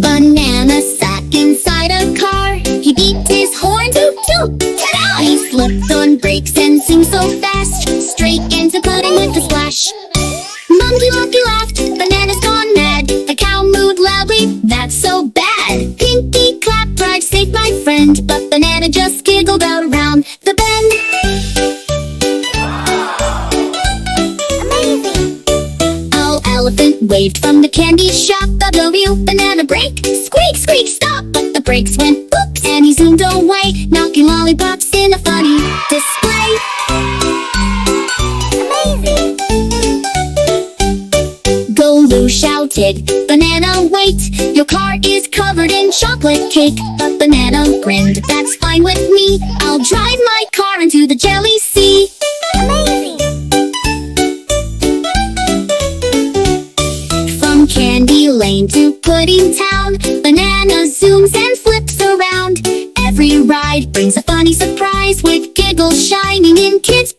Banana sat inside a car. He beeped his horn, toot toot, ta-da! He slipped on brakes and zoomed so fast, straight into pudding with a splash. Monkey Monkey laughed, Banana's gone mad. The cow mooed loudly, that's so bad. Pinky clapped, tried to save my friend, but Banana just giggled around the bend. Elephant waved from the candy shop. W, banana break, squeak, squeak, stop. But the brakes went boop, and he zoomed away, knocking lollipops in a funny display. Amazing! Golu shouted, Banana, wait, your car is covered in chocolate cake. But Banana grinned, that's fine with me, I'll drive my car into the jelly sea. Amazing! Candy Lane to Pudding Town, Banana zooms and flips around. Every ride brings a funny surprise, with giggles shining in kids'